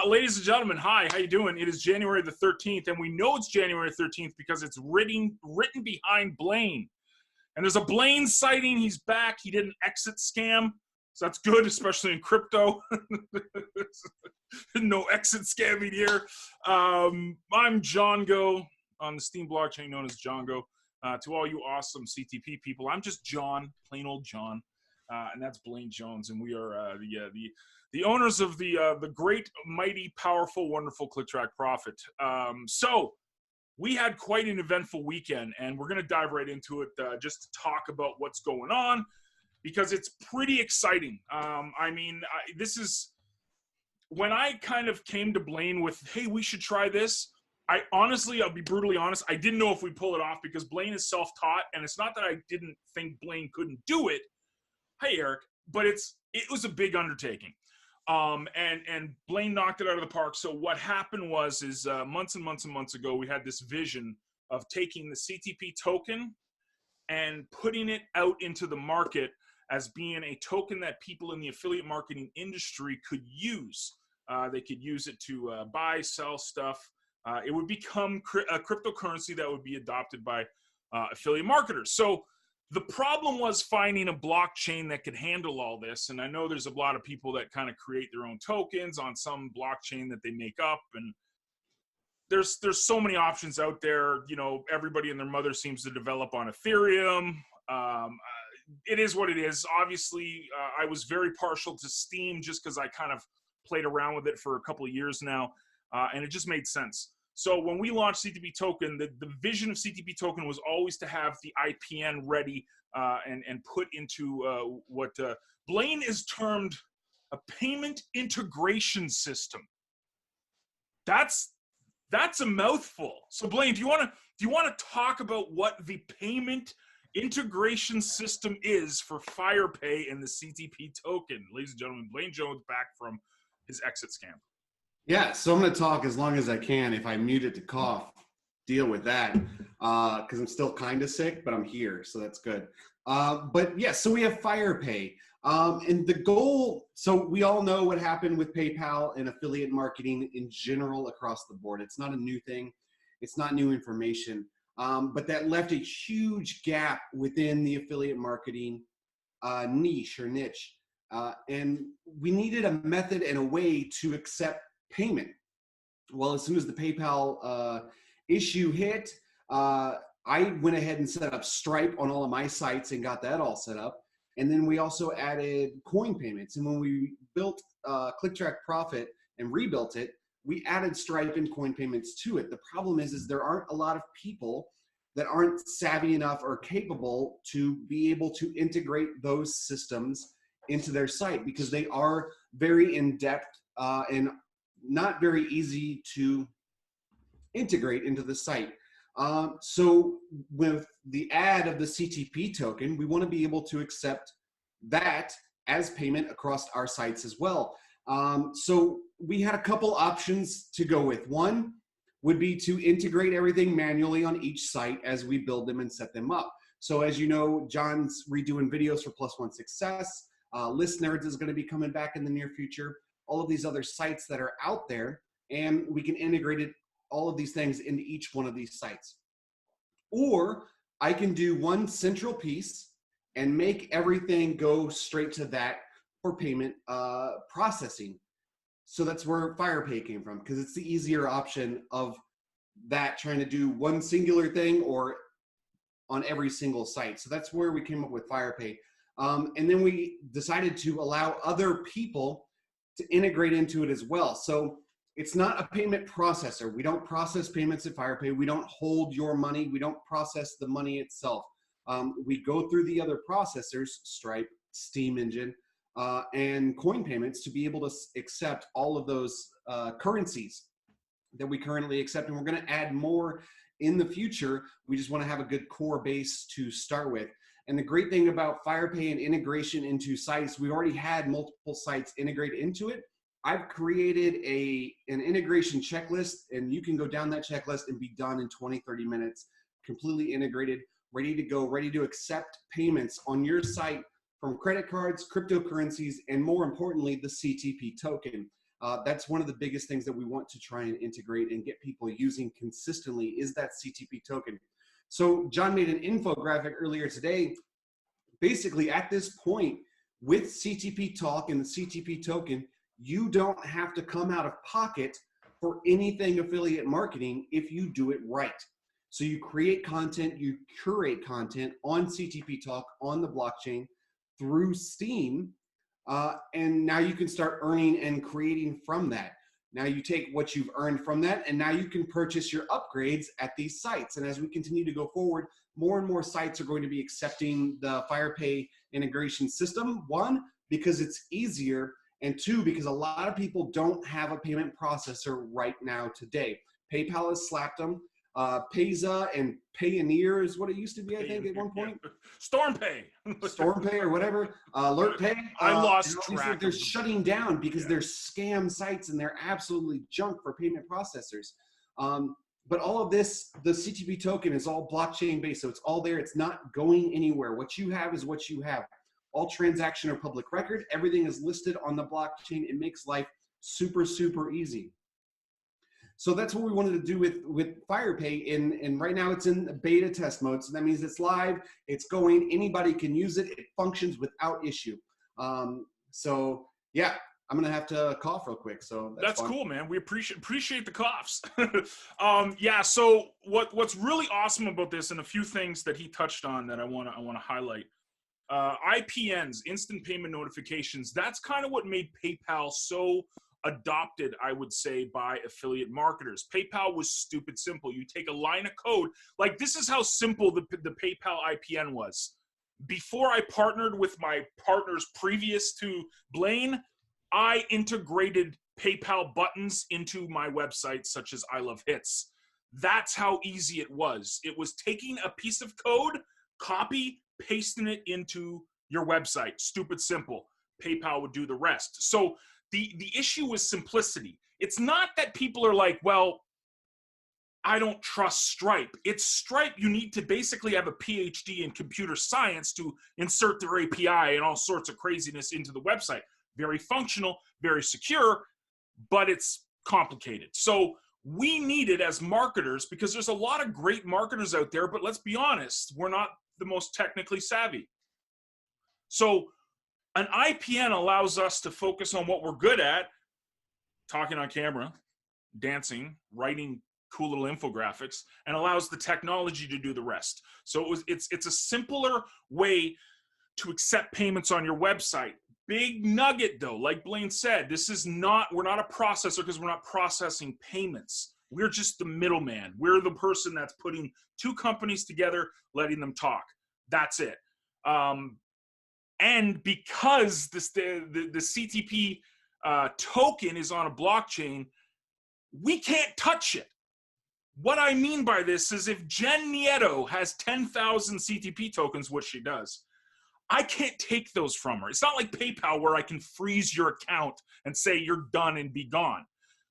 Ladies and gentlemen, hi, how you doing? It is January the 13th, and we know it's January 13th because it's written behind Blaine. And there's a Blaine sighting. He's back. He did an exit scam, so that's good, especially in crypto. No exit scamming here. I'm John Go on the Steam blockchain known as John Go. To all you awesome CTP people, I'm just John, plain old John, and that's Blaine Jones, and we are the owners of the great, mighty, powerful, wonderful ClickTrack Profit. So we had quite an eventful weekend, and we're going to dive right into it just to talk about what's going on, because it's pretty exciting. This is when I kind of came to Blaine with, hey, we should try this. I'll be brutally honest, I didn't know if we'd pull it off because Blaine is self-taught, and it's not that I didn't think Blaine couldn't do it. Hey, Eric, but it was a big undertaking. And Blaine knocked it out of the park. So what happened was months and months and months ago, we had this vision of taking the CTP token and putting it out into the market as being a token that people in the affiliate marketing industry could use. They could use it to buy, sell stuff. It would become a cryptocurrency that would be adopted by affiliate marketers. So the problem was finding a blockchain that could handle all this. And I know there's a lot of people that kind of create their own tokens on some blockchain that they make up. And there's so many options out there. You know, everybody and their mother seems to develop on Ethereum. It is what it is. Obviously, I was very partial to Steam just because I kind of played around with it for a couple of years now. And it just made sense. So when we launched CTP Token, the vision of CTP Token was always to have the IPN ready and put into what Blaine is termed a payment integration system. That's a mouthful. So Blaine, do you want to talk about what the payment integration system is for FirePay and the CTP Token? Ladies and gentlemen, Blaine Jones back from his exit scam. Yeah, so I'm going to talk as long as I can. If I mute it to cough, deal with that, because I'm still kind of sick, but I'm here, so that's good. But yeah, so we have FirePay. And the goal, so we all know what happened with PayPal and affiliate marketing in general across the board. It's not a new thing. It's not new information. But that left a huge gap within the affiliate marketing niche. And we needed a method and a way to accept payment. Well, as soon as the PayPal issue hit, I went ahead and set up Stripe on all of my sites and got that all set up. And then we also added coin payments. And when we built ClickTrack Profit and rebuilt it, we added Stripe and coin payments to it. The problem is there aren't a lot of people that aren't savvy enough or capable to be able to integrate those systems into their site, because they are very in-depth and not very easy to integrate into the site. So with the add of the CTP token, we want to be able to accept that as payment across our sites as well. So we had a couple options to go with. One would be to integrate everything manually on each site as we build them and set them up. So as you know, John's redoing videos for Plus One Success. List Nerds is going to be coming back in the near future. All of these other sites that are out there, and we can integrate all of these things into each one of these sites. Or I can do one central piece and make everything go straight to that for payment processing. So that's where FirePay came from, because it's the easier option of that, trying to do one singular thing or on every single site. So that's where we came up with FirePay. And then we decided to allow other people to integrate into it as well. So it's not a payment processor. We don't process payments at FirePay. We don't hold your money. We don't process the money itself. We go through the other processors, Stripe, Steam Engine, and coin payments, to be able to accept all of those currencies that we currently accept. And we're going to add more in the future. We just want to have a good core base to start with. And the great thing about FirePay and integration into sites, we already had multiple sites integrate into it. I've created an integration checklist, and you can go down that checklist and be done in 20, 30 minutes, completely integrated, ready to go, ready to accept payments on your site from credit cards, cryptocurrencies, and more importantly, the CTP token. That's one of the biggest things that we want to try and integrate and get people using consistently is that CTP token. So John made an infographic earlier today. Basically, at this point, with CTP Talk and the CTP token, you don't have to come out of pocket for anything affiliate marketing if you do it right. So you create content, you curate content on CTP Talk, on the blockchain through Steam, and now you can start earning and creating from that. Now you take what you've earned from that, and now you can purchase your upgrades at these sites. And as we continue to go forward, more and more sites are going to be accepting the FirePay integration system. One, because it's easier, and two, because a lot of people don't have a payment processor right now today. PayPal has slapped them. Payza and Payoneer is what it used to be, I think, at one point. Yeah. StormPay. StormPay or whatever. AlertPay. I lost track. They're shutting down because they're scam sites and they're absolutely junk for payment processors. But all of this, the CTP token is all blockchain based, so it's all there. It's not going anywhere. What you have is what you have. All transaction are public record. Everything is listed on the blockchain. It makes life super, super easy. So that's what we wanted to do with FirePay, and right now it's in beta test mode. So that means it's live, it's going, anybody can use it, it functions without issue. So yeah, I'm gonna have to cough real quick. So that's cool, man. We appreciate the coughs. Yeah. So what's really awesome about this, and a few things that he touched on that I wanna highlight. IPNs, instant payment notifications. That's kind of what made PayPal so adopted, I would say, by affiliate marketers. PayPal was stupid simple. You take a line of code, like this is how simple the PayPal IPN was. Before I partnered with my partners previous to Blaine, I integrated PayPal buttons into my website, such as I Love Hits. That's how easy it was. It was taking a piece of code, copy, pasting it into your website. Stupid simple. PayPal would do the rest. So the issue is simplicity. It's not that people are like, well, I don't trust Stripe. It's Stripe. You need to basically have a PhD in computer science to insert their API and all sorts of craziness into the website. Very functional, very secure, but it's complicated. So we need it as marketers, because there's a lot of great marketers out there, but let's be honest, we're not the most technically savvy. So an IPN allows us to focus on what we're good at, talking on camera, dancing, writing cool little infographics, and allows the technology to do the rest. So it's a simpler way to accept payments on your website. Big nugget though, like Blaine said, we're not a processor because we're not processing payments. We're just the middleman. We're the person that's putting two companies together, letting them talk. That's it. And because the CTP token is on a blockchain, we can't touch it. What I mean by this is if Jen Nieto has 10,000 CTP tokens, which she does, I can't take those from her. It's not like PayPal where I can freeze your account and say you're done and be gone.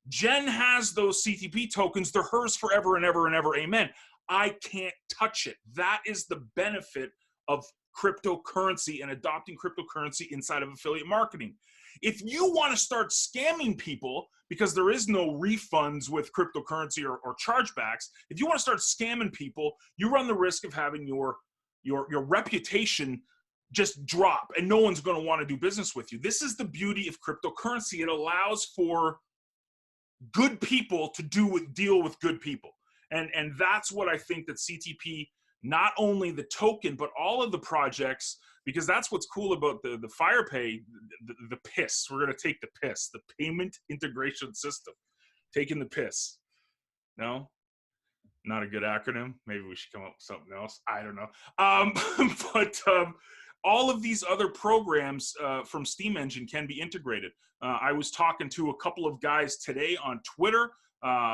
Jen has those CTP tokens. They're hers forever and ever and ever. Amen. I can't touch it. That is the benefit of cryptocurrency and adopting cryptocurrency inside of affiliate marketing. If you want to start scamming people, because there is no refunds with cryptocurrency or chargebacks, if you want to start scamming people, you run the risk of having your reputation just drop, and no one's going to want to do business with you. This is the beauty of cryptocurrency. It allows for good people to deal with good people. And that's what I think that CTP, not only the token, but all of the projects, because that's what's cool about the FirePay, the PISS. We're going to take the PISS, the Payment Integration System. Taking the PISS. No? Not a good acronym. Maybe we should come up with something else. I don't know. But all of these other programs from Steam Engine can be integrated. I was talking to a couple of guys today on Twitter,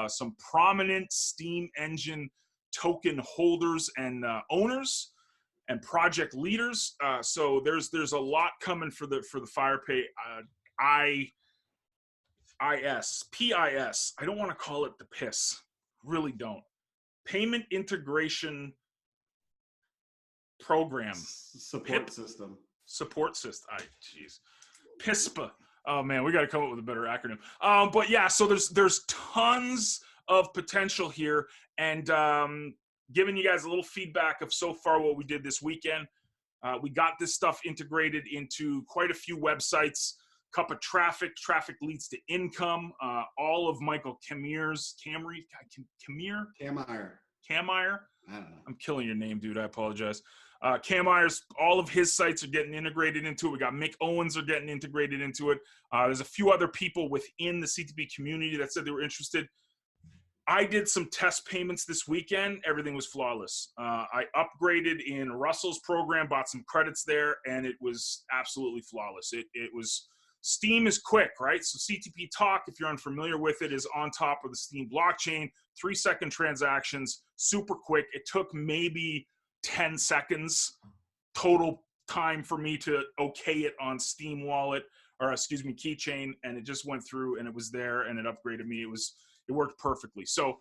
some prominent Steam Engine token holders and owners and project leaders. So there's a lot coming for the FirePay PIS. I don't want to call it the PISS. Really don't. Payment Integration Program. Support system. Support system. PISPA. Oh man, we got to come up with a better acronym. But yeah, so there's tons of potential here, and giving you guys a little feedback of so far what we did this weekend. We got this stuff integrated into quite a few websites. Cup of Traffic leads to income. All of Michael Cameyer's Cammeyer. I don't know. I'm killing your name, dude. I apologize. Cameyer's, all of his sites are getting integrated into it. We got Mick Owens are getting integrated into it. There's a few other people within the CTP community that said they were interested. I did some test payments this weekend. Everything was flawless. I upgraded in Russell's program, bought some credits there, and it was absolutely flawless. It was, Steam is quick, right? So CTP Talk, if you're unfamiliar with it, is on top of the Steam blockchain. 3-second transactions, super quick. It took maybe 10 seconds total time for me to okay it on Steam Wallet, or excuse me, Keychain, and it just went through and it was there and it upgraded me. It worked perfectly. So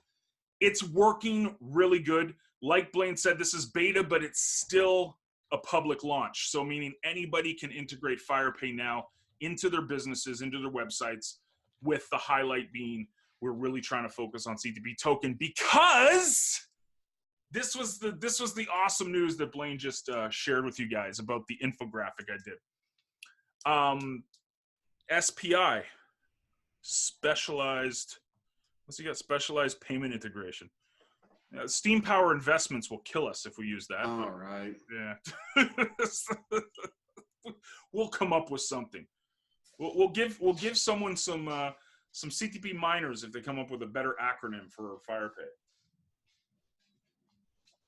it's working really good. Like Blaine said, this is beta, but it's still a public launch. So meaning anybody can integrate FirePay now into their businesses, into their websites, with the highlight being we're really trying to focus on CTP token, because this was the awesome news that Blaine just shared with you guys about the infographic I did. SPI, specialized. What's he got? Specialized payment integration. Steam Power Investments will kill us if we use that. All right. Yeah. We'll come up with something. We'll give someone some CTP miners if they come up with a better acronym for FirePay.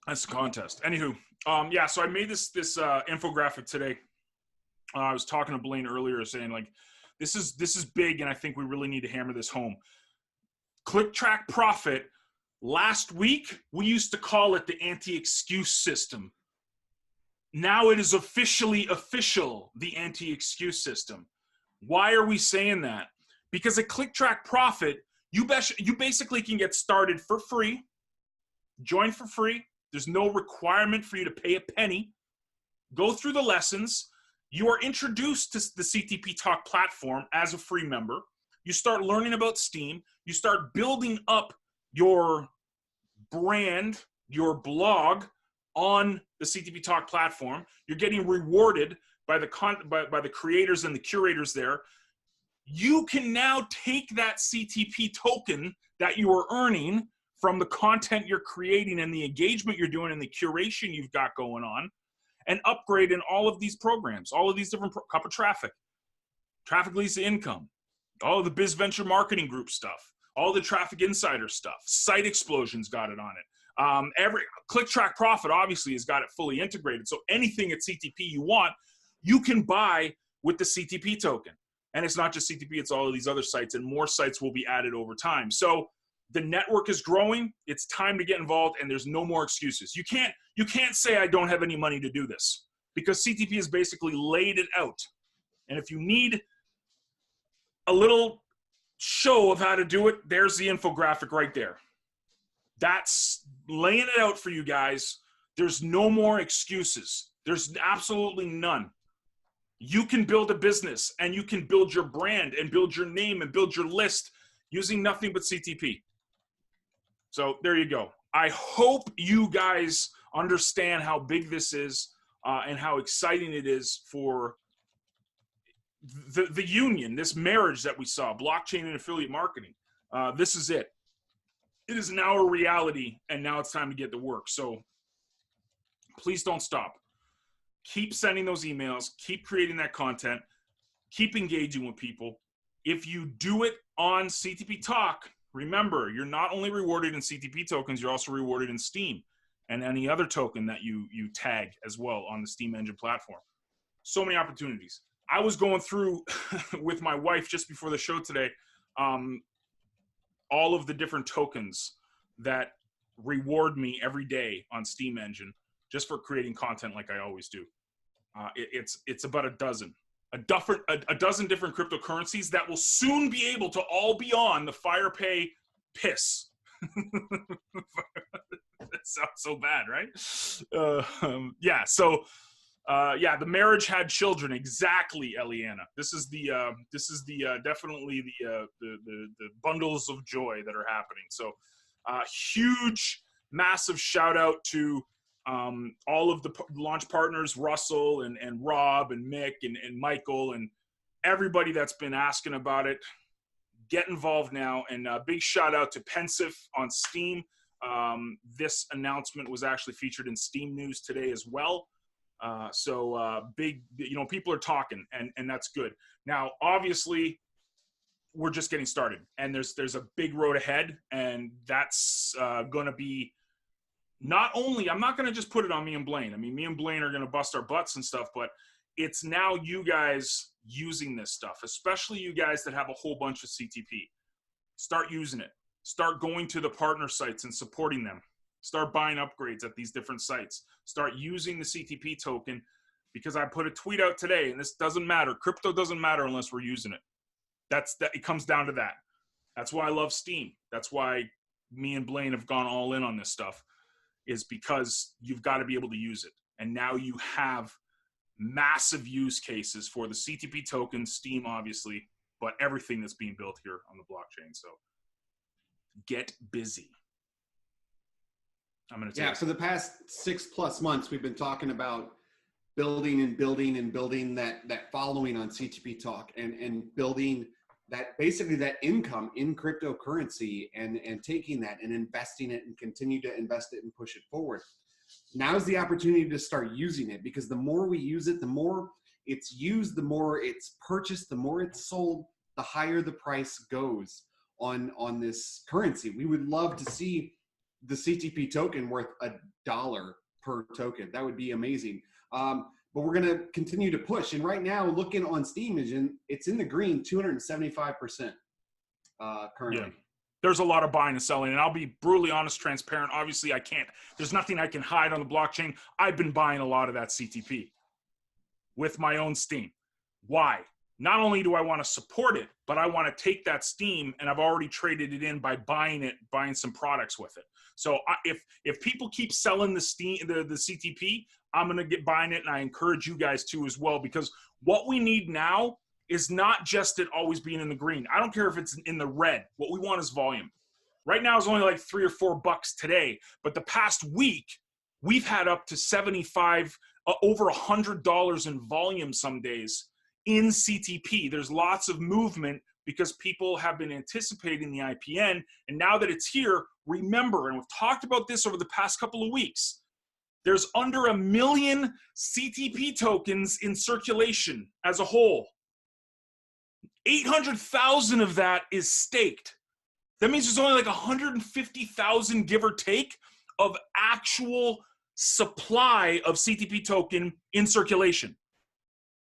That's the contest. Anywho, yeah. So I made this infographic today. I was talking to Blaine earlier, saying like, this is big, and I think we really need to hammer this home. Click Track Profit. Last week we used to call it the anti-excuse system. Now it is officially official, the anti-excuse system. Why are we saying that? Because at Click Track Profit, you basically can get started for free, join for free. There's no requirement for you to pay a penny. Go through the lessons. You are introduced to the CTP Talk platform as a free member. You start learning about Steam. You start building up your brand, your blog on the CTP Talk platform. You're getting rewarded by the creators and the curators there. You can now take that CTP token that you are earning from the content you're creating and the engagement you're doing and the curation you've got going on, and upgrade in all of these programs, all of these different Cup of Traffic leads to income, all of the Biz Venture Marketing Group stuff, all the Traffic Insider stuff, Site Explosion's got it on it. Every Click Track Profit obviously has got it fully integrated. So anything at CTP you want, you can buy with the CTP token. And it's not just CTP, it's all of these other sites, and more sites will be added over time. So the network is growing. It's time to get involved, and there's no more excuses. You can't say I don't have any money to do this, because CTP has basically laid it out. And if you need a little show of how to do it, there's the infographic right there. That's laying it out for you guys. There's no more excuses. There's absolutely none. You can build a business, and you can build your brand and build your name and build your list using nothing but CTP. So there you go. I hope you guys understand how big this is and how exciting it is for the union, this marriage that we saw, blockchain and affiliate marketing. This is it. It is now a reality, and now it's time to get to work. So please don't stop. Keep sending those emails. Keep creating that content. Keep engaging with people. If you do it on CTP Talk, remember, you're not only rewarded in CTP tokens, you're also rewarded in Steam and any other token that you tag as well on the Steam Engine platform. So many opportunities. I was going through with my wife just before the show today, all of the different tokens that reward me every day on Steam Engine just for creating content like I always do. It's about a dozen different cryptocurrencies that will soon be able to all be on the FirePay piss. That sounds so bad, right? Yeah, so Yeah, the marriage had children. Exactly, Eliana. This is the definitely the bundles of joy that are happening. So, huge, massive shout out to all of the launch partners, Russell and Rob and Mick and Michael and everybody that's been asking about it. Get involved now, and big shout out to Pensive on Steam. This announcement was actually featured in Steam News today as well. So big, people are talking, and that's good. Now, obviously, we're just getting started, and there's a big road ahead, and that's going to be not only, I'm not going to just put it on me and Blaine. I mean, me and Blaine are going to bust our butts and stuff, but it's now you guys using this stuff, especially you guys that have a whole bunch of CTP. Start using it. Start going to the partner sites and supporting them. Start buying upgrades at these different sites. Start using the CTP token, because I put a tweet out today, and this doesn't matter. Crypto doesn't matter unless we're using it. It comes down to that. That's why I love Steam. That's why me and Blaine have gone all in on this stuff, is because you've got to be able to use it. And now you have massive use cases for the CTP token, Steam obviously, but everything that's being built here on the blockchain. So get busy. I'm going to for the past 6+ months, we've been talking about building and building and building that following on CTP Talk, and building that, basically that income in cryptocurrency, and taking that and investing it and continue to invest it and push it forward. Now's the opportunity to start using it, because the more we use it, the more it's used, the more it's purchased, the more it's sold, the higher the price goes on this currency. We would love to see the CTP token worth $1 per token. That would be amazing. But we're going to continue to push. And right now, looking on Steam, it's in the green, 275% currently. Yeah. There's a lot of buying and selling, and I'll be brutally honest, transparent. Obviously, there's nothing I can hide on the blockchain. I've been buying a lot of that CTP with my own Steam. Why? Not only do I want to support it, but I want to take that Steam, and I've already traded it in by buying some products with it. So if people keep selling the CTP, I'm going to get buying it, and I encourage you guys to as well, because what we need now is not just it always being in the green. I don't care if it's in the red. What we want is volume. Right now it's only like $3 or $4 today, but the past week we've had up to 75, over $100 in volume some days in CTP. There's lots of movement because people have been anticipating the IPN, and now that it's here, remember, and we've talked about this over the past couple of weeks, there's under 1 million CTP tokens in circulation as a whole. 800,000 of that is staked. That means there's only like 150,000, give or take, of actual supply of CTP token in circulation.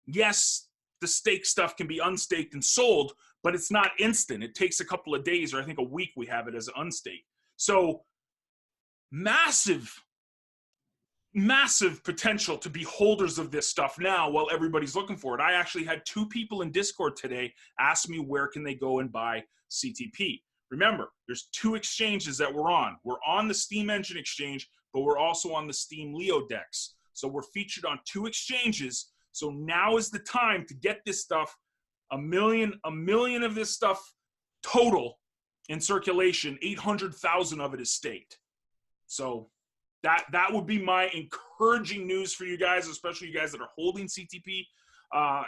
Yes, the stake stuff can be unstaked and sold, but it's not instant. It takes a couple of days, or I think a week we have it as unstaked. So massive potential to be holders of this stuff now while everybody's looking for it. I actually had 2 people in Discord today ask me where can they go and buy CTP. Remember, there's 2 exchanges that we're on. We're on the Steam Engine exchange, but we're also on the Steam Leo Dex. So we're featured on 2 exchanges. So now is the time to get this stuff. 1 million of this stuff total in circulation. 800,000 of it is staked. So that would be my encouraging news for you guys, especially you guys that are holding CTP. I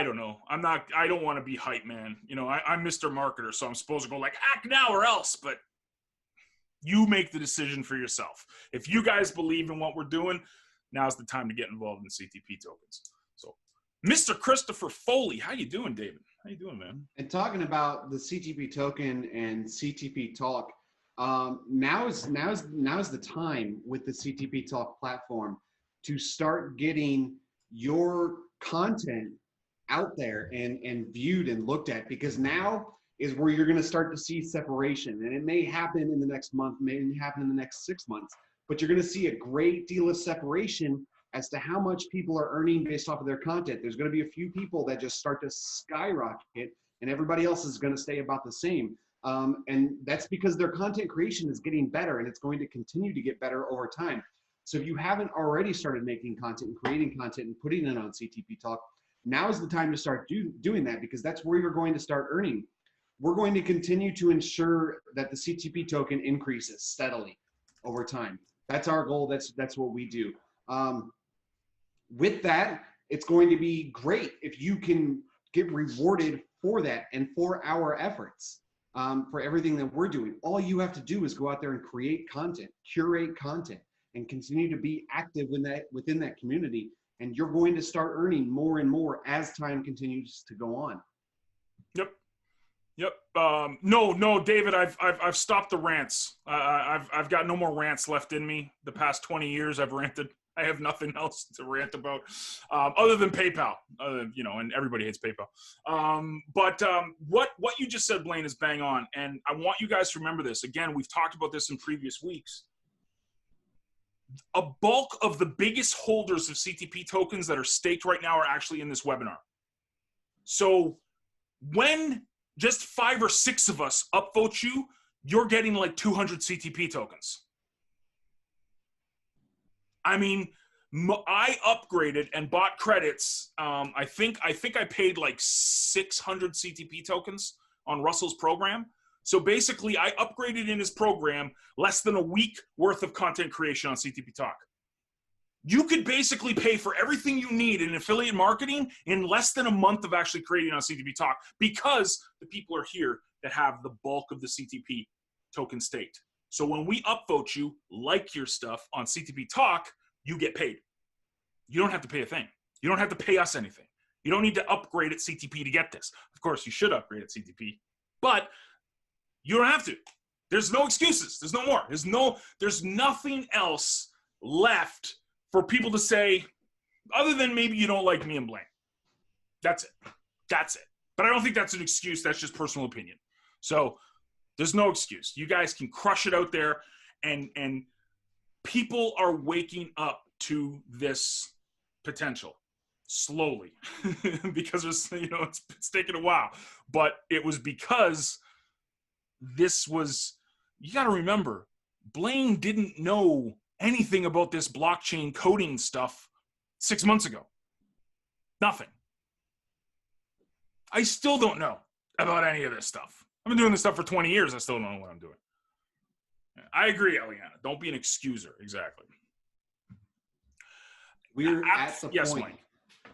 don't know. I don't want to be hype man. I'm Mr. Marketer, so I'm supposed to go like act now or else, but you make the decision for yourself. If you guys believe in what we're doing, now's the time to get involved in CTP tokens. So Mr. Christopher Foley, how you doing, David? How you doing, man? And talking about the CTP token and CTP Talk, now is the time with the CTP Talk platform to start getting your content out there and viewed and looked at, because now is where you're going to start to see separation. And it may happen in the next month, may happen in the next 6 months, but you're going to see a great deal of separation as to how much people are earning based off of their content. There's going to be a few people that just start to skyrocket, and everybody else is going to stay about the same. And that's because their content creation is getting better, and it's going to continue to get better over time. So if you haven't already started making content and creating content and putting it on CTP Talk, now is the time to start doing that, because that's where you're going to start earning. We're going to continue to ensure that the CTP token increases steadily over time. That's our goal. That's what we do. With that, it's going to be great if you can get rewarded for that and for our efforts, for everything that we're doing. All you have to do is go out there and create content, curate content, and continue to be active within that community. And you're going to start earning more and more as time continues to go on. Yep. No, David, I've stopped the rants. I've got no more rants left in me. The past 20 years I've ranted. I have nothing else to rant about, other than PayPal, and everybody hates PayPal. But what you just said, Blaine, is bang on. And I want you guys to remember this. Again, we've talked about this in previous weeks. A bulk of the biggest holders of CTP tokens that are staked right now are actually in this webinar. So when just 5 or 6 of us upvote you, you're getting like 200 CTP tokens. I mean, I upgraded and bought credits. I think I paid like 600 CTP tokens on Russell's program. So basically, I upgraded in his program less than a week worth of content creation on CTP Talk. You could basically pay for everything you need in affiliate marketing in less than a month of actually creating on CTP Talk, because the people are here that have the bulk of the CTP token staked. So when we upvote you, like your stuff on CTP Talk, you get paid. You don't have to pay a thing. You don't have to pay us anything. You don't need to upgrade at CTP to get this. Of course, you should upgrade at CTP, but you don't have to. There's no excuses. There's no more. There's nothing else left for people to say, other than maybe you don't like me and Blaine. That's it. That's it. But I don't think that's an excuse. That's just personal opinion. So there's no excuse. You guys can crush it out there, and people are waking up to this potential slowly because it's taken a while. But it was because this was, you got to remember, Blaine didn't know anything about this blockchain coding stuff 6 months ago. Nothing. I still don't know about any of this stuff. I've been doing this stuff for 20 years. I still don't know what I'm doing. I agree, Eliana. Don't be an excuser. Exactly. We're at the yes, point. Mike.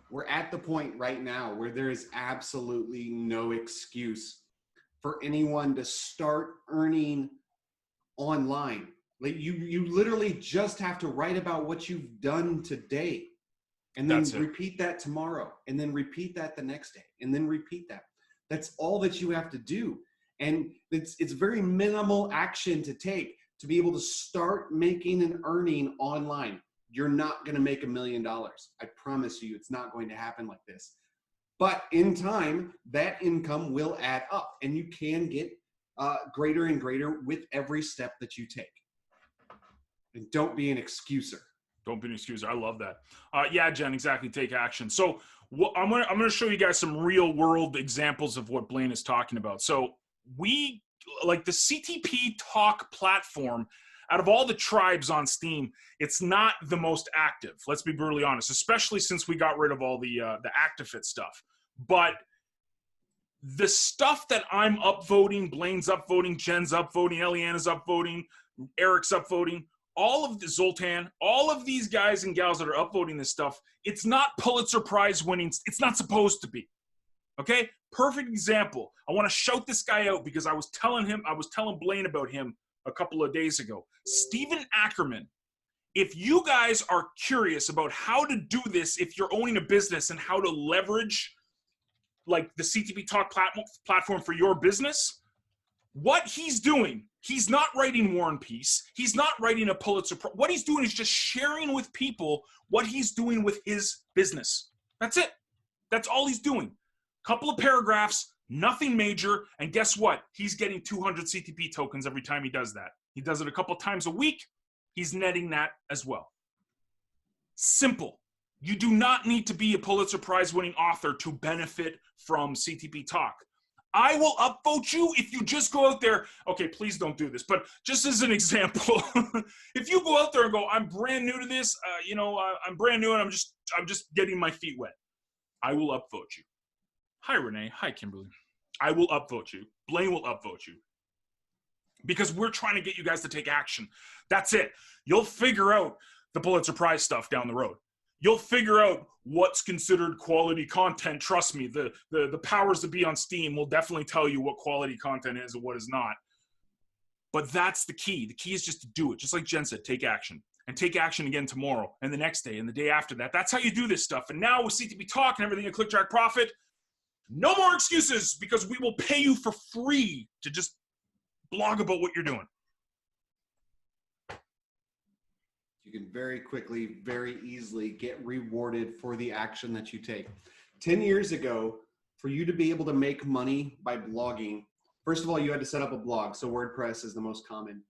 We're at the point right now where there is absolutely no excuse for anyone to start earning online. Like you literally just have to write about what you've done today, and then repeat that tomorrow, and then repeat that the next day, and then repeat that. That's all that you have to do. And it's very minimal action to take to be able to start making and earning online. You're not going to make $1 million. I promise you, it's not going to happen like this. But in time, that income will add up, and you can get greater and greater with every step that you take. And don't be an excuser. Don't be an excuser. I love that. Yeah, Jen, exactly. Take action. So I'm gonna show you guys some real world examples of what Blaine is talking about. So we, like the CTP Talk platform, out of all the tribes on Steam, it's not the most active. Let's be brutally honest, especially since we got rid of all the ActiveFit stuff. But the stuff that I'm upvoting, Blaine's upvoting, Jen's upvoting, Eliana's upvoting, Eric's upvoting, all of the Zoltan, all of these guys and gals that are upvoting this stuff, it's not Pulitzer Prize winning. It's not supposed to be. Okay? Perfect example. I want to shout this guy out because I was telling Blaine about him a couple of days ago. Stephen Ackerman. If you guys are curious about how to do this, if you're owning a business and how to leverage like the CTP Talk platform for your business, what he's doing, he's not writing War and Peace. He's not writing a Pulitzer Prize. What he's doing is just sharing with people what he's doing with his business. That's it. That's all he's doing. Couple of paragraphs, nothing major, and guess what? He's getting 200 CTP tokens every time he does that. He does it a couple times a week. He's netting that as well. Simple. You do not need to be a Pulitzer Prize winning author to benefit from CTP Talk. I will upvote you if you just go out there. Okay, please don't do this, but just as an example, if you go out there and go, I'm brand new to this, I'm brand new and I'm just getting my feet wet. I will upvote you. Hi, Renee. Hi, Kimberly. I will upvote you. Blaine will upvote you. Because we're trying to get you guys to take action. That's it. You'll figure out the Pulitzer Prize stuff down the road. You'll figure out what's considered quality content. Trust me, the powers that be on Steam will definitely tell you what quality content is and what is not. But that's the key. The key is just to do it. Just like Jen said, take action. And take action again tomorrow and the next day and the day after that. That's how you do this stuff. And now with CTP Talk and everything at Click Track Profit, no more excuses, because we will pay you for free to just blog about what you're doing. You can very quickly, very easily get rewarded for the action that you take. 10 years ago, for you to be able to make money by blogging, first of all, you had to set up a blog. So WordPress is the most common.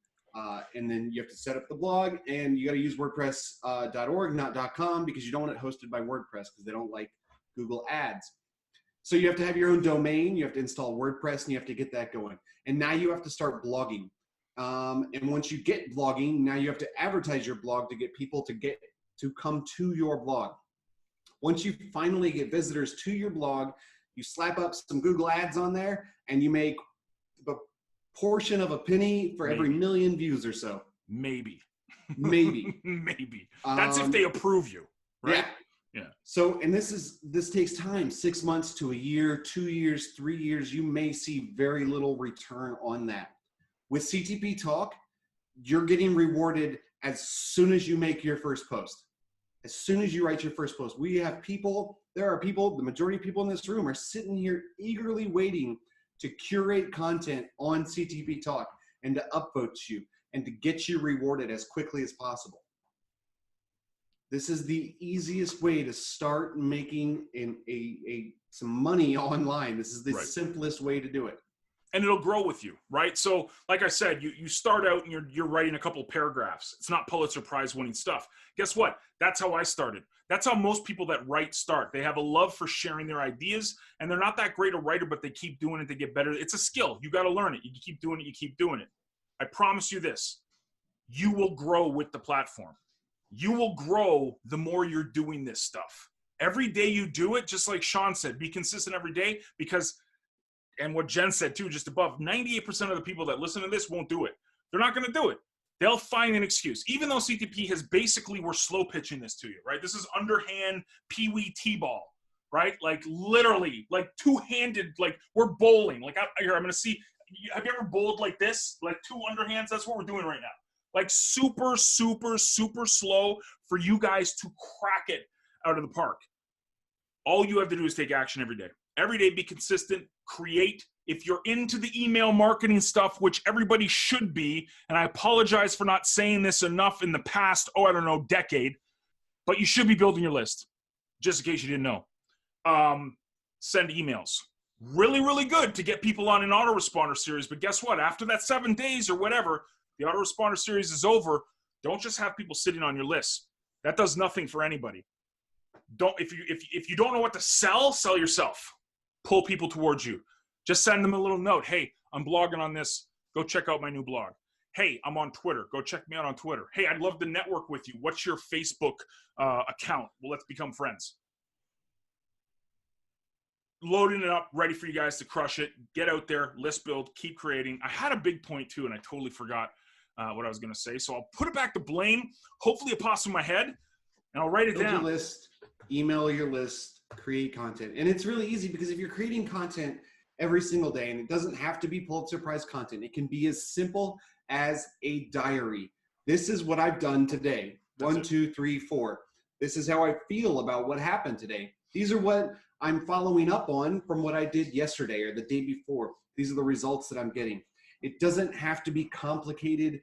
And then you have to set up the blog, and you got to use WordPress.org, not .com, because you don't want it hosted by WordPress because they don't like Google ads. So you have to have your own domain, you have to install WordPress, and you have to get that going. And now you have to start blogging. And once you get blogging, now you have to advertise your blog to get people to come to your blog. Once you finally get visitors to your blog, you slap up some Google ads on there, and you make a portion of a penny for every million views or so. Maybe. Maybe. That's if they approve you, right? Yeah. So, and this takes time, 6 months to a year, 2 years, 3 years. You may see very little return on that. With CTP Talk, you're getting rewarded as soon as you make your first post. As soon as you write your first post. There are people, the majority of people in this room are sitting here eagerly waiting to curate content on CTP Talk and to upvote you and to get you rewarded as quickly as possible. This is the easiest way to start making some money online. This is the simplest way to do it. And it'll grow with you, right? So like I said, you start out and you're writing a couple of paragraphs. It's not Pulitzer Prize winning stuff. Guess what? That's how I started. That's how most people that write start. They have a love for sharing their ideas, and they're not that great a writer, but they keep doing it to get better. It's a skill. You got to learn it. You keep doing it. You keep doing it. I promise you this. You will grow with the platform. You will grow the more you're doing this stuff. Every day you do it, just like Sean said, be consistent every day, because, and what Jen said too, just above, 98% of the people that listen to this won't do it. They're not going to do it. They'll find an excuse. Even though CTP has basically, we're slow pitching this to you, right? This is underhand peewee t-ball, right? Like literally, like two-handed, like we're bowling. Like here, I'm going to see, have you ever bowled like this? Like two underhands? That's what we're doing right now. Like super, super, super slow for you guys to crack it out of the park. All you have to do is take action every day. Every day, be consistent, create. If you're into the email marketing stuff, which everybody should be, and I apologize for not saying this enough in the past, decade, but you should be building your list, just in case you didn't know. Send emails. Really, really good to get people on an autoresponder series, but guess what? After that 7 days or whatever, the autoresponder series is over. Don't just have people sitting on your list. That does nothing for anybody. If you don't know what to sell yourself. Pull people towards you. Just send them a little note. Hey, I'm blogging on this. Go check out my new blog. Hey, I'm on Twitter. Go check me out on Twitter. Hey, I'd love to network with you. What's your Facebook account? Well, let's become friends. Loading it up, ready for you guys to crush it. Get out there, list build, keep creating. I had a big point too, and I totally forgot what I was going to say. So I'll put it back to Blaine. Hopefully it pops in my head, and I'll write it down. Build your list, email your list, create content. And it's really easy, because if you're creating content every single day, and it doesn't have to be Pulitzer Prize content, it can be as simple as a diary. This is what I've done today. 1, 2, 3, 4. This is how I feel about what happened today. These are what I'm following up on from what I did yesterday or the day before. These are the results that I'm getting. It doesn't have to be complicated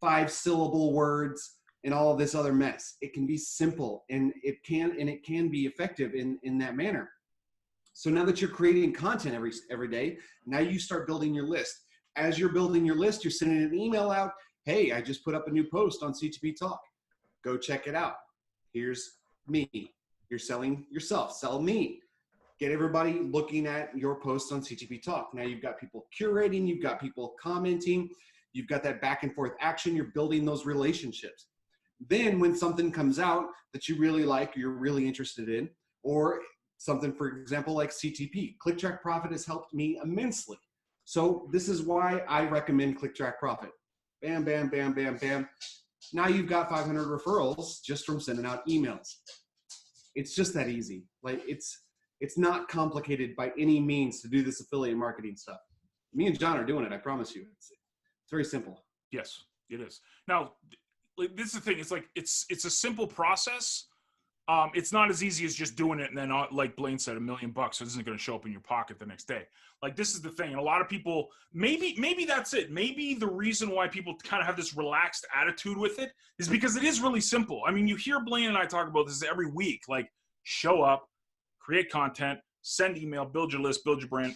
5-syllable words and all of this other mess. It can be simple, and it can be effective in that manner. So now that you're creating content every day, now you start building your list. As you're building your list, you're sending an email out. Hey, I just put up a new post on CTP Talk. Go check it out. Here's me. You're selling yourself. Sell me. get everybody looking at your posts on CTP Talk. Now you've got people curating, you've got people commenting, you've got that back and forth action, you're building those relationships. Then when something comes out that you really like, you're really interested in, or something, for example, like CTP, Click Track Profit has helped me immensely. So this is why I recommend Click Track Profit. Bam, bam, bam, bam, bam. Now you've got 500 referrals just from sending out emails. It's just that easy. Like it's not complicated by any means to do this affiliate marketing stuff. Me and John are doing it. I promise you. It's very simple. Yes, it is. Now, this is the thing. It's like it's a simple process. It's not as easy as just doing it and then, like Blaine said, $1 million isn't going to show up in your pocket the next day. Like, this is the thing. And a lot of people, maybe that's it. Maybe the reason why people kind of have this relaxed attitude with it is because it is really simple. I mean, you hear Blaine and I talk about this every week. Like, show up, create content, send email, build your list, build your brand.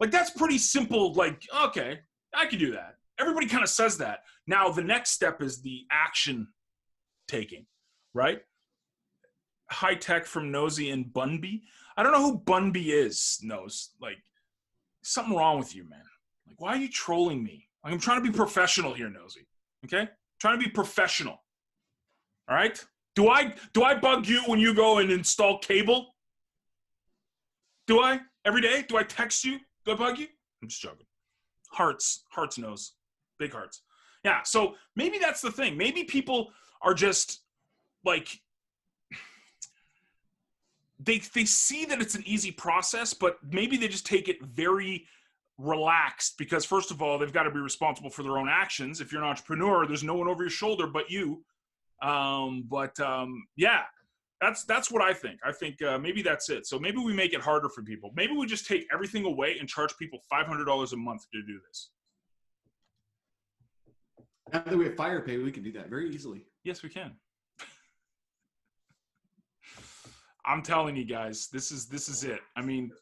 Like, that's pretty simple. Like, okay, I can do that. Everybody kind of says that. Now, the next step is the action taking, right? High tech from Nosy and Bunby. I don't know who Bunby is, Nose. Like, something wrong with you, man. Like, why are you trolling me? Like, I'm trying to be professional here, Nosy. Okay? I'm trying to be professional. All right? Do I bug you when you go and install cable? Do I? Every day? Do I text you? Do I bug you? I'm just joking. Hearts, Nose. Big hearts. Yeah, so maybe that's the thing. Maybe people are just like, they see that it's an easy process, but maybe they just take it very relaxed because, first of all, they've got to be responsible for their own actions. If you're an entrepreneur, there's no one over your shoulder but you. Yeah, that's what I think. I think maybe that's it. So maybe we make it harder for people. Maybe we just take everything away and charge people $500 a month to do this. Now that we have FirePay, we can do that very easily. Yes, we can. I'm telling you guys, this is it. I mean,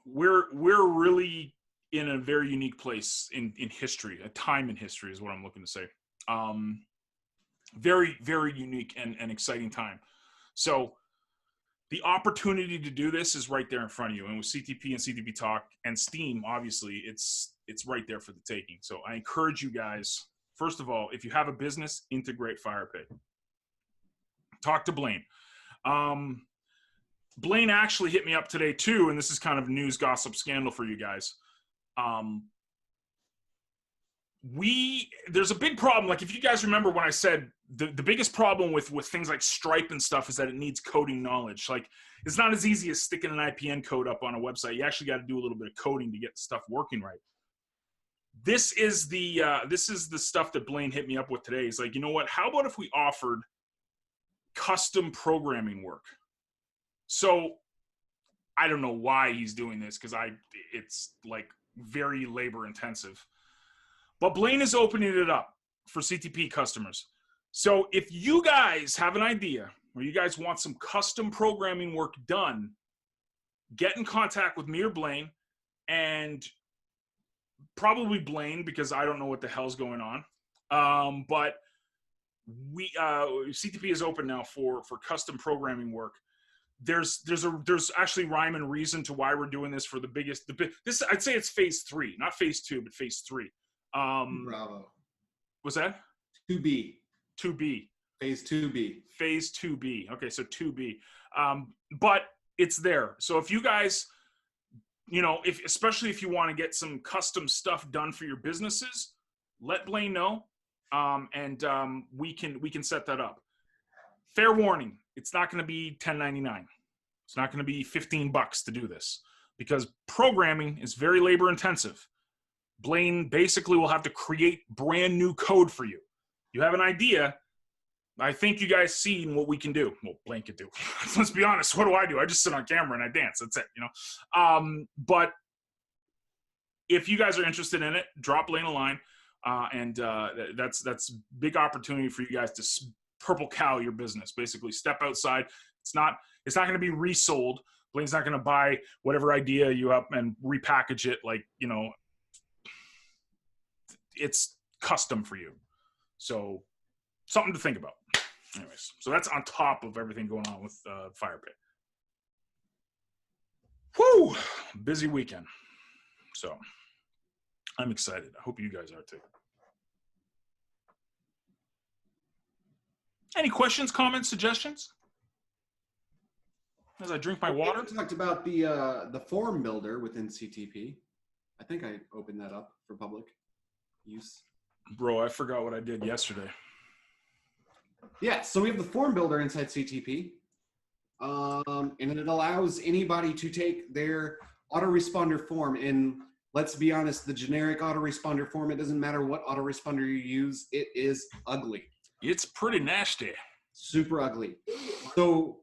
we're really in a very unique place in history, a time in history is what I'm looking to say. Very, very unique and exciting time. So the opportunity to do this is right there in front of you. And with CTP and CTP Talk and Steam, obviously, it's right there for the taking. So I encourage you guys, first of all, if you have a business, integrate FirePay. Talk to Blaine. Blaine actually hit me up today too, and this is kind of news, gossip, scandal for you guys. There's a big problem. Like, if you guys remember when I said the biggest problem with things like Stripe and stuff is that it needs coding knowledge. Like, it's not as easy as sticking an IPN code up on a website. You actually got to do a little bit of coding to get stuff working right. This is the stuff that Blaine hit me up with today. He's like, you know what? How about if we offered custom programming work? So I don't know why he's doing this because it's like very labor intensive. But Blaine is opening it up for CTP customers. So if you guys have an idea or you guys want some custom programming work done, get in contact with me or Blaine, and probably Blaine because I don't know what the hell's going on. But CTP is open now for custom programming work. There's actually rhyme and reason to why we're doing this for this. I'd say it's phase 3, not phase 2, but phase 3. Bravo. Was that 2B? 2B. Phase 2B. Phase 2B. Okay, so 2B. But it's there. So if you guys, especially if you want to get some custom stuff done for your businesses, let Blaine know, and we can set that up. Fair warning, it's not going to be $10.99. It's not going to be $15 to do this because programming is very labor intensive. Blaine basically will have to create brand new code for you. You have an idea. I think you guys seen what we can do. Well, Blaine can do. Let's be honest. What do? I just sit on camera and I dance. That's it, But if you guys are interested in it, drop Blaine a line. That's big opportunity for you guys to purple cow your business. Basically, step outside. It's not going to be resold. Blaine's not going to buy whatever idea you have and repackage it it's custom for you. So something to think about. Anyways, so that's on top of everything going on with FirePay. Whew, busy weekend. So I'm excited. I hope you guys are too. Any questions, comments, suggestions? As I drink my water. We talked about the form builder within CTP. I think I opened that up for public use. Bro, I forgot what I did yesterday. Yeah, so we have the form builder inside CTP. And it allows anybody to take their autoresponder form, and let's be honest, the generic autoresponder form, it doesn't matter what autoresponder you use, it is ugly. It's pretty nasty. Super ugly. So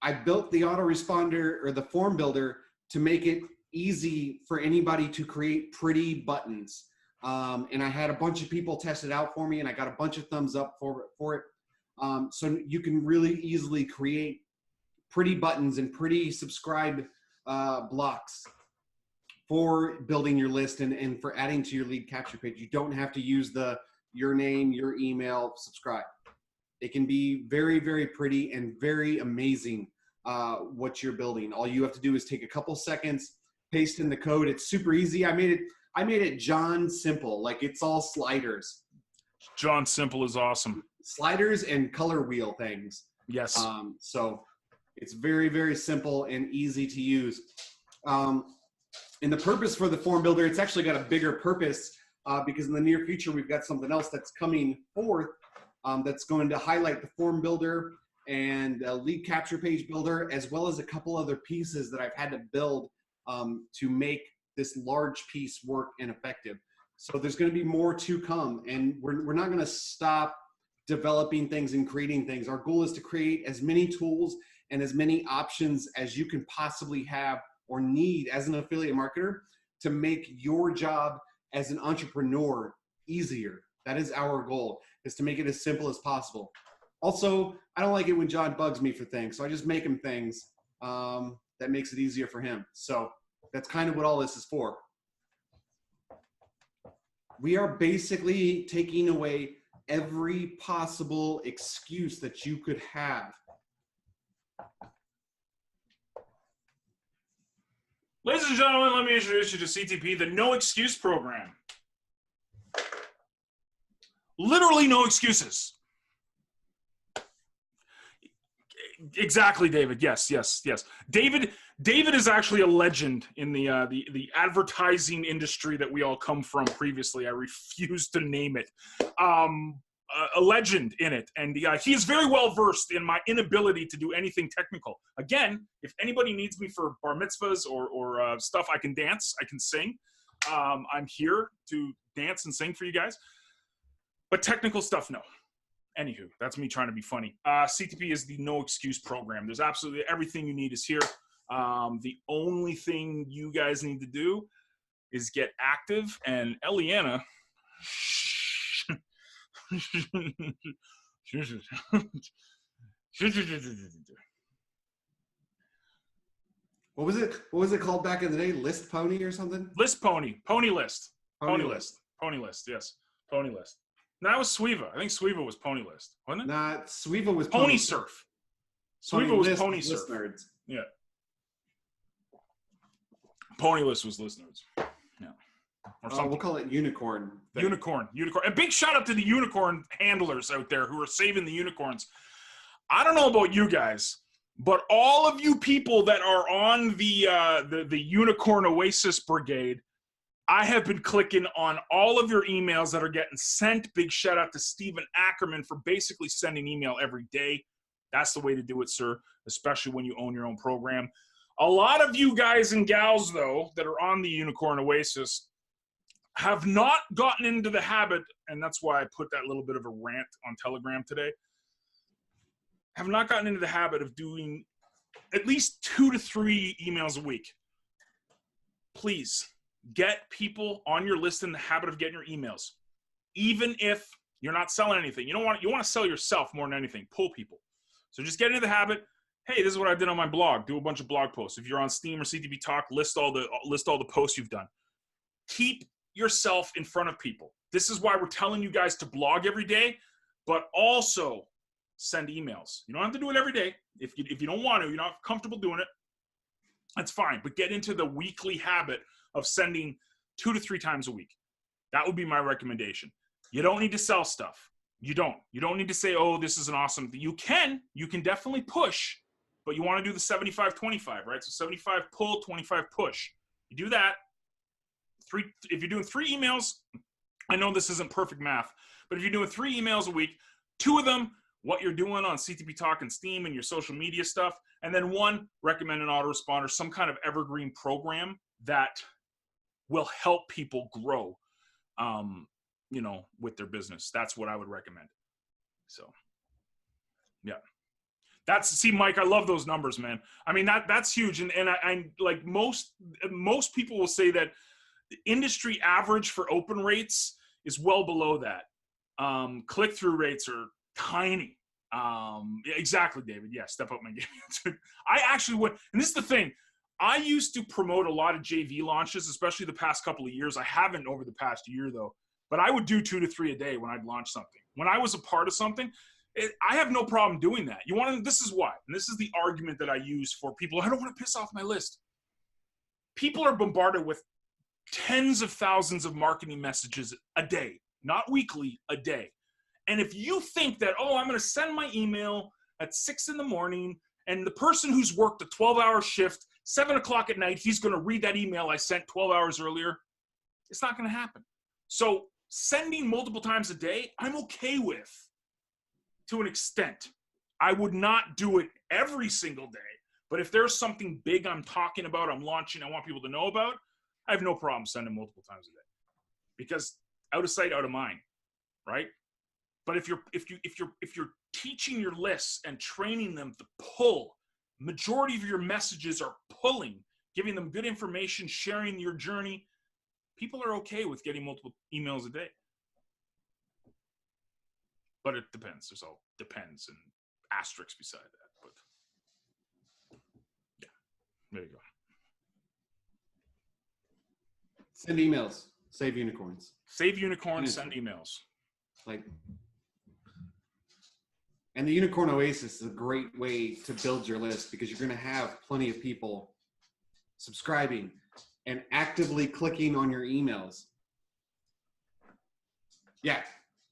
I built the autoresponder or the form builder to make it easy for anybody to create pretty buttons. And I had a bunch of people test it out for me, and I got a bunch of thumbs up for it. So you can really easily create pretty buttons and pretty subscribe blocks for building your list and for adding to your lead capture page. You don't have to use your name, your email, subscribe. It can be very, very pretty and very amazing what you're building. All you have to do is take a couple seconds, paste in the code. It's super easy. I made it John Simple, like it's all sliders. John Simple is awesome. Sliders and color wheel things. Yes. So it's very, very simple and easy to use. And the purpose for the form builder, it's actually got a bigger purpose because in the near future, we've got something else that's coming forth that's going to highlight the form builder and lead capture page builder, as well as a couple other pieces that I've had to build to make this large piece work and effective. So there's going to be more to come, and we're not going to stop developing things and creating things. Our goal is to create as many tools and as many options as you can possibly have or need as an affiliate marketer to make your job as an entrepreneur easier. That is our goal, is to make it as simple as possible. Also, I don't like it when John bugs me for things, so I just make him things that makes it easier for him. So that's kind of what all this is for. We are basically taking away every possible excuse that you could have. Ladies and gentlemen, let me introduce you to CTP, the No Excuse Program. Literally no excuses. Exactly, David. Yes. David is actually a legend in the advertising industry that we all come from previously. I refuse to name it. A legend in it, and he is very well versed in my inability to do anything technical. Again, if anybody needs me for bar mitzvahs or stuff, I can dance, I can sing. I'm here to dance and sing for you guys. But technical stuff, no. Anywho, that's me trying to be funny. CTP is the no excuse program. There's absolutely everything you need is here. The only thing you guys need to do is get active. And Eliana, What was it called back in the day? List Pony or something? List Pony. Pony List. Pony List. Pony List, yes. Pony List. No, that was Sweeva. I think Sweeva was Pony List, wasn't it? Nah, Sweeva was Pony Surf. Sweeva was Pony Surf. Nerds. Yeah. Pony List was List Nerds. Yeah. Or we'll call it Unicorn. Unicorn. And big shout out to the unicorn handlers out there who are saving the unicorns. I don't know about you guys, but all of you people that are on the Unicorn Oasis Brigade, I have been clicking on all of your emails that are getting sent. Big shout out to Stephen Ackerman for basically sending email every day. That's the way to do it, sir, especially when you own your own program. A lot of you guys and gals, though, that are on the Unicorn Oasis have not gotten into the habit, and that's why I put that little bit of a rant on Telegram today, have not gotten into the habit of doing at least 2 to 3 emails a week. Please get people on your list in the habit of getting your emails, even if you're not selling anything. You want to sell yourself more than anything. Pull people. So just get into the habit. Hey, this is what I did on my blog. Do a bunch of blog posts. If you're on Steam or CTP Talk, list all the posts you've done. Keep yourself in front of people. This is why we're telling you guys to blog every day, but also send emails. You don't have to do it every day. If you don't want to, you're not comfortable doing it, That's fine, but get into the weekly habit of sending 2 to 3 times a week. That would be my recommendation. You don't need to sell stuff. You don't need to say, oh, this is an awesome thing. You can definitely push, but you want to do the 75-25, right? So 75 pull, 25 push. You do that. If you're doing 3 emails, I know this isn't perfect math, but if you're doing 3 emails a week, 2 of them, what you're doing on CTP Talk and Steam and your social media stuff, and then 1, recommend an autoresponder, some kind of evergreen program that will help people grow, you know, with their business. That's what I would recommend. So, yeah. See, Mike, I love those numbers, man. I mean, that's huge. And I like most people will say that the industry average for open rates is well below that. Click-through rates are tiny. Exactly, David. Yeah, step up my game. I actually would, and this is the thing. I used to promote a lot of JV launches, especially the past couple of years. I haven't over the past year, though. But I would do 2 to 3 a day when I'd launch something. When I was a part of something, I have no problem doing that. This is why, and this is the argument that I use for people. I don't want to piss off my list. People are bombarded with tens of thousands of marketing messages a day, not weekly, a day. And if you think that, oh, I'm going to send my email at 6 in the morning, and the person who's worked a 12-hour shift, 7 o'clock at night, he's going to read that email I sent 12 hours earlier, it's not going to happen. So sending multiple times a day, I'm okay with, to an extent. I would not do it every single day, but if there's something big I'm talking about, I'm launching, I want people to know about, I have no problem sending multiple times a day, because out of sight, out of mind, right? But if you're teaching your lists and training them to pull, majority of your messages are pulling, giving them good information, sharing your journey, people are okay with getting multiple emails a day. But it depends. There's all depends and asterisks beside that. But yeah, there you go. Send emails. Save unicorns. Save unicorns. Send emails. And the Unicorn Oasis is a great way to build your list, because you're going to have plenty of people subscribing and actively clicking on your emails. Yeah,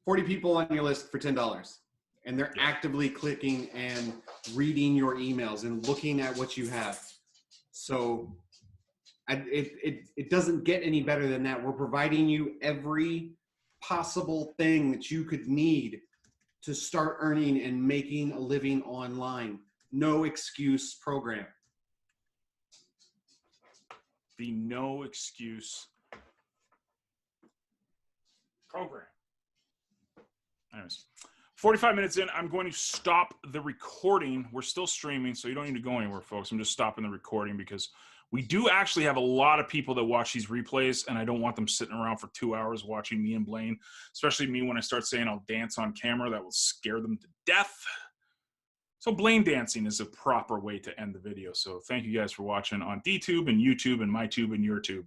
40 people on your list for $10, and they're actively clicking and reading your emails and looking at what you have. So it doesn't get any better than that. We're providing you every possible thing that you could need to start earning and making a living online. No excuse program. The no excuse program. Anyways, 45 minutes in, I'm going to stop the recording. We're still streaming, so you don't need to go anywhere, folks. I'm just stopping the recording because we do actually have a lot of people that watch these replays, and I don't want them sitting around for 2 hours watching me and Blaine, especially me when I start saying I'll dance on camera. That will scare them to death. So Blaine dancing is a proper way to end the video. So thank you guys for watching on DTube and YouTube and MyTube and YourTube.